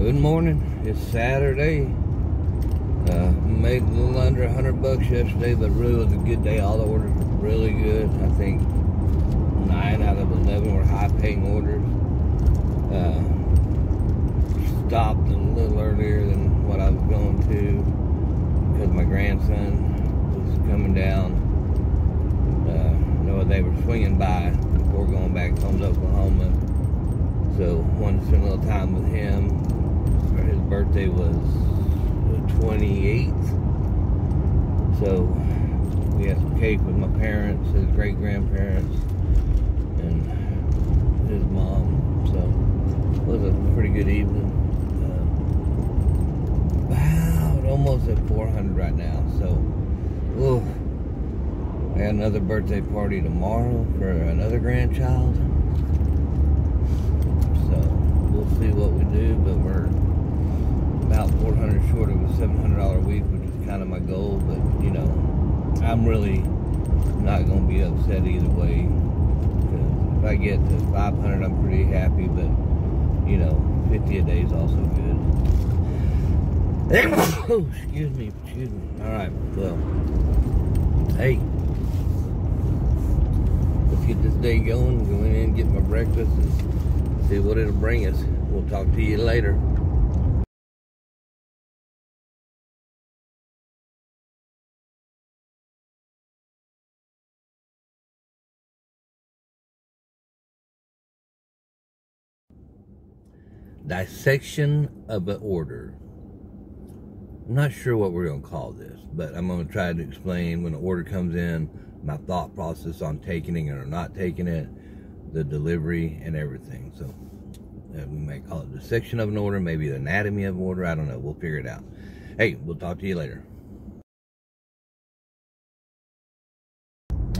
Good morning. It's Saturday. Made a little under $100 yesterday, but really was a good day. All the orders were really good. I think 9 out of 11 were high-paying orders. Stopped a little earlier than what I was going to because my grandson was coming down. They were swinging by before going back home to Oklahoma. So wanted to spend a little time with him. His birthday was the 28th. So we had some cake with my parents, his great-grandparents, and his mom. So it was a pretty good evening. About almost at 400 right now. So, ooh. I got another birthday party tomorrow for another grandchild. So we'll see what we do, but we're about 400 short of a $700 a week, which is kind of my goal. But you know, I'm really not going to be upset either way. Because if I get to 500, I'm pretty happy. But you know, 50 a day is also good. Oh, excuse me. All right, well, hey. Get this day going, go in and get my breakfast and see what it'll bring us. We'll talk to you later. Dissection of an order. I'm not sure what we're going to call this, but I'm going to try to explain when an order comes in, my thought process on taking it or not taking it, the delivery and everything. So we may call it the section of an order, maybe the anatomy of an order. I don't know. We'll figure it out. Hey, we'll talk to you later.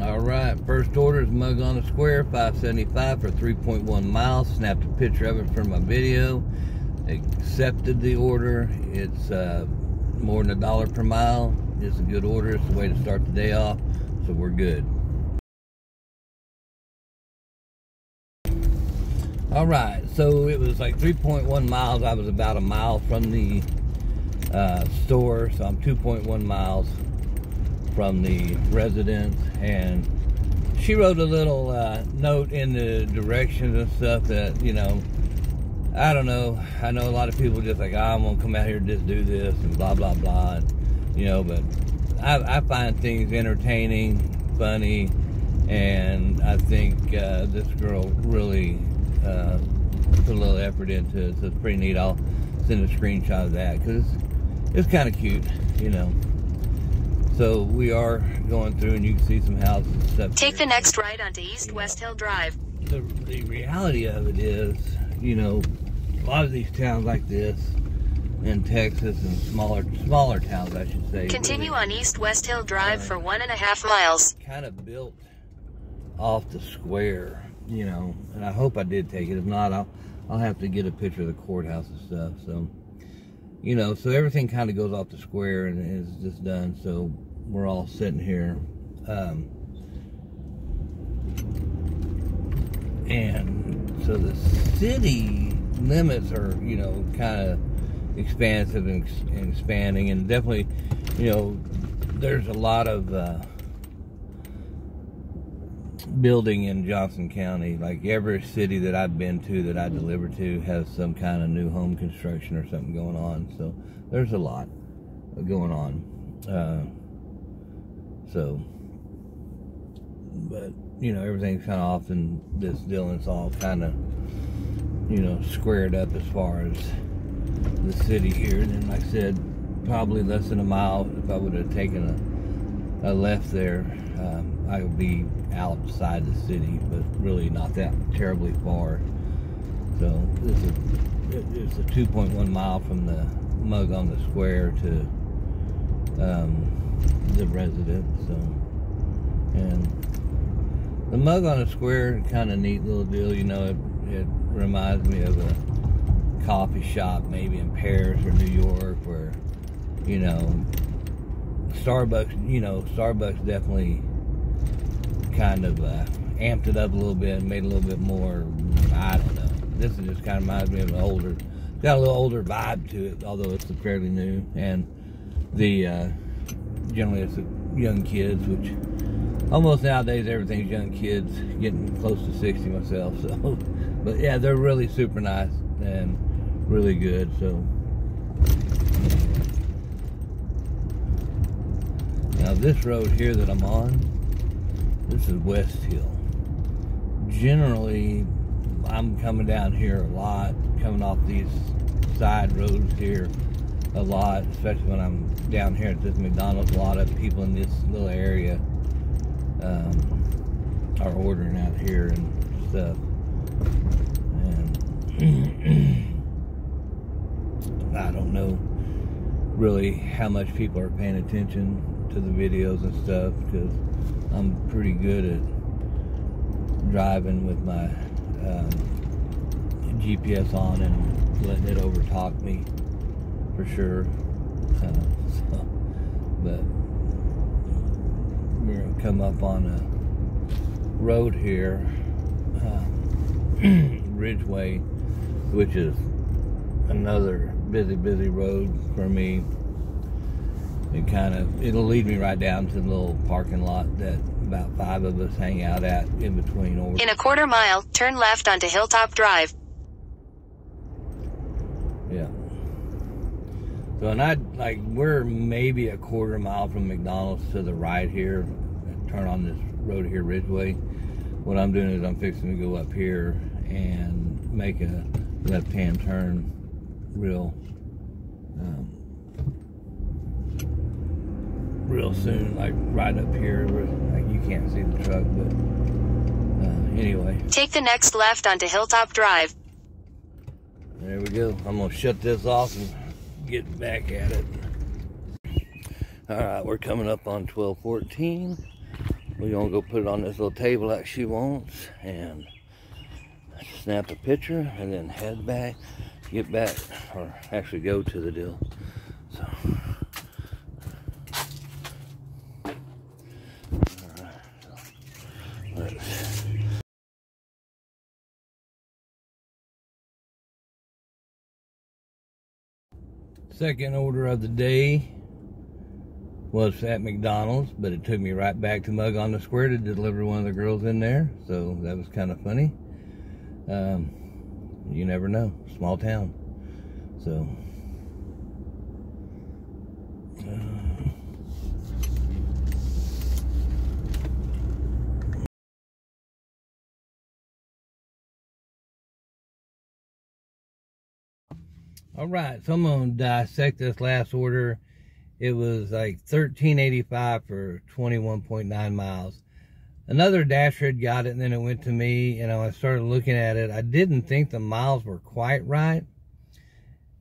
All right, first order is Mug on the Square, $5.75 for 3.1 miles. Snapped a picture of it for my video. Accepted the order. It's more than $1 per mile. It's a good order. It's the way to start the day off. So we're good. All right, so it was like 3.1 miles. I was about a mile from the store, so I'm 2.1 miles from the residence. And she wrote a little note in the directions and stuff that, you know, I don't know. I know a lot of people just like, I'm gonna come out here and just do this and blah blah blah, and, you know, but I find things entertaining, funny, and I think this girl really put a little effort into it, so it's pretty neat. I'll send a screenshot of that because it's kind of cute, you know. So we are going through, and you can see some houses and stuff. Take the next right onto East West Hill Drive. The reality of it is, you know, a lot of these towns like this in Texas and smaller towns, I should say. Continue on East West Hill Drive for 1.5 miles. Kind of built off the square, you know, and I hope I did take it. If not, I'll have to get a picture of the courthouse and stuff. So, you know, so everything kind of goes off the square and is just done. So we're all sitting here, and so the city limits are, you know, kind of expansive and expanding, and definitely, you know, there's a lot of building in Johnson County. Like every city that I've been to, that I deliver to, has some kind of new home construction or something going on. So there's a lot going on. But you know, everything's kind of off in this deal, and it's all kind of, you know, squared up as far as the city here. And then, like I said, probably less than a mile. If I would have taken a left there, I would be outside the city, but really not that terribly far. So it's a 2.1 mile from the Mug on the Square to the residence. So, and the Mug on the Square, kind of neat little deal, you know. It reminds me of a coffee shop maybe in Paris or New York, where, you know, Starbucks definitely kind of amped it up a little bit and made it a little bit more, I don't know. This is just kind of reminds me of an older got a little older vibe to it, although it's fairly new. And the generally it's young kids, which almost nowadays everything's young kids, getting close to 60 myself. So, but yeah, they're really super nice and really good. So now this road here that I'm on, this is West Hill. Generally, I'm coming down here a lot, coming off these side roads here a lot, especially when I'm down here at this McDonald's. A lot of people in this little area are ordering out here and stuff. And I don't know really how much people are paying attention to the videos and stuff, because I'm pretty good at driving with my GPS on and letting it overtalk me for sure. But we're gonna come up on a road here, Ridgeway, which is another busy road for me. It'll lead me right down to the little parking lot that about 5 of us hang out at in between orders. In a quarter mile, turn left onto Hilltop Drive. Yeah. So, and we're maybe a quarter mile from McDonald's to the right here. Turn on this road here, Ridgeway. What I'm doing is I'm fixing to go up here and make a left-hand turn real soon, like right up here where like you can't see the truck, but anyway. Take the next left onto Hilltop Drive. There we go. I'm gonna shut this off and get back at it. All right, we're coming up on 12:14. We're gonna go put it on this little table like she wants and snap a picture and then head back, get back, or actually go to the deal. So. Second order of the day was at McDonald's, but it took me right back to Mug on the Square to deliver one of the girls in there, so that was kind of funny. You never know, small town. So all right, so I'm gonna dissect this last order. It was like $13.85 for 21.9 miles. Another Dasher had got it, and then it went to me, and I started looking at it. I didn't think the miles were quite right,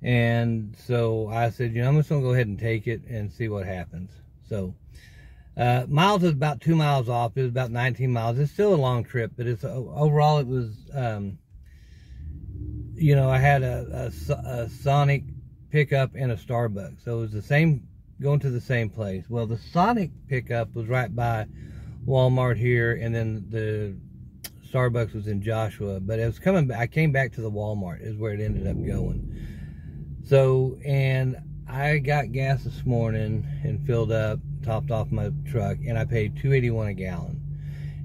and so I said, I'm just gonna go ahead and take it and see what happens. So miles is about 2 miles off. It was about 19 miles. It's still a long trip, but it's overall it was. I had a Sonic pickup and a Starbucks, so it was the same, going to the same place. Well, the Sonic pickup was right by Walmart here, and then the Starbucks was in Joshua, but it was coming back. I came back to the Walmart is where it ended up going. So, and I got gas this morning and filled up, topped off my truck, and I paid $2.81 a gallon.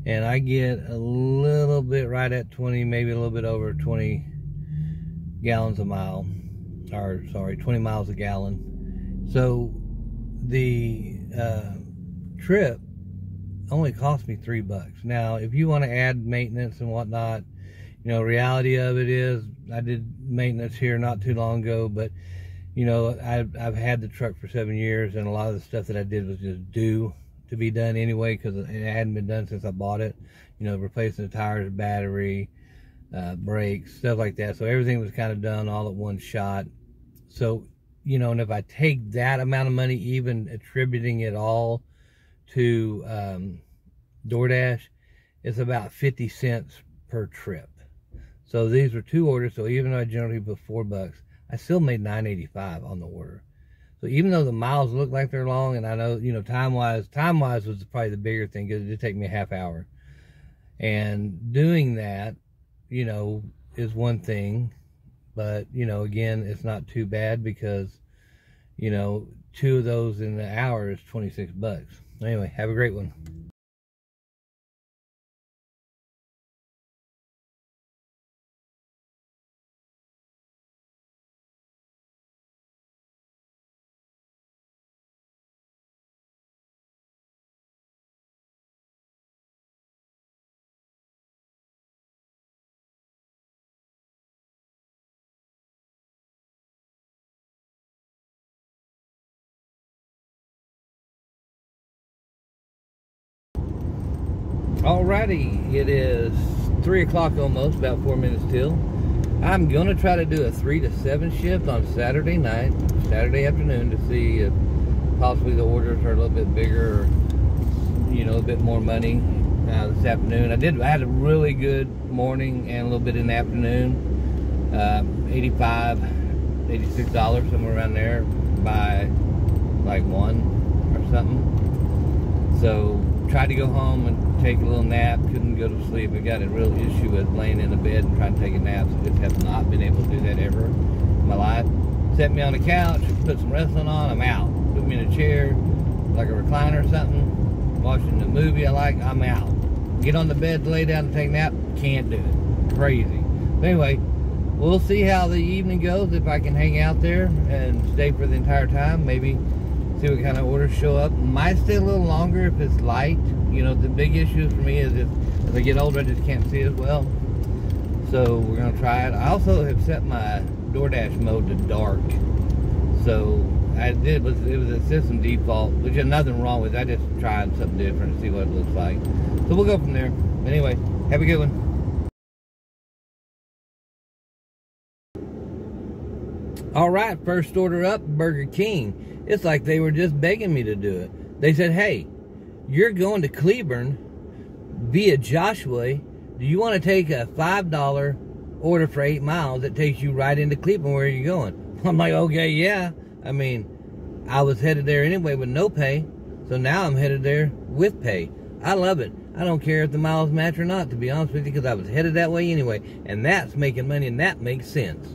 And I get a little bit right at 20, maybe a little bit over 20 gallons a mile, or sorry, 20 miles a gallon. So the trip only cost me $3. Now, if you want to add maintenance and whatnot, reality of it is I did maintenance here not too long ago, but I've had the truck for 7 years, and a lot of the stuff that I did was just due to be done anyway, because it hadn't been done since I bought it. Replacing the tires, battery, brakes, stuff like that. So everything was kind of done all at one shot. So, and if I take that amount of money, even attributing it all to DoorDash, it's about 50 cents per trip. So these were 2 orders. So even though I generally put $4, I still made $9.85 on the order. So even though the miles look like they're long, and I know, time-wise was probably the bigger thing, because it did take me a half hour. And doing that, is one thing. But, you know, again, it's not too bad because, you know, 2 of those in the hour is 26 bucks. Anyway, have a great one. Alrighty, it is 3 o'clock almost, about 4 minutes till. I'm going to try to do a 3 to 7 shift on Saturday night, Saturday afternoon, to see if possibly the orders are a little bit bigger, or, you know, a bit more money this afternoon. I had a really good morning and a little bit in the afternoon, $85, $86, somewhere around there, by like 1 or something. So tried to go home and take a little nap, couldn't go to sleep. I got a real issue with laying in the bed and trying to take a nap, so just have not been able to do that ever in my life. Set me on the couch, put some wrestling on, I'm out. Put me in a chair, like a recliner or something, watching the movie I like, I'm out. Get on the bed to lay down and take a nap, can't do it. Crazy. But anyway, we'll see how the evening goes, if I can hang out there and stay for the entire time. Maybe see what kind of orders show up. Might stay a little longer if it's light. You know, the big issue for me is if as I get older, I just can't see as well. So we're gonna try it. I also have set my DoorDash mode to dark. So it was a system default, which is nothing wrong with it. I just tried something different to see what it looks like. So we'll go from there. Anyway, have a good one. All right, first order up, Burger King. It's like they were just begging me to do it. They said, hey, you're going to Cleburne via Joshua. Do you want to take a $5 order for 8 miles that takes you right into Cleburne? Where are you going? I'm like, okay, yeah. I mean, I was headed there anyway with no pay, so now I'm headed there with pay. I love it. I don't care if the miles match or not, to be honest with you, because I was headed that way anyway, and that's making money, and that makes sense.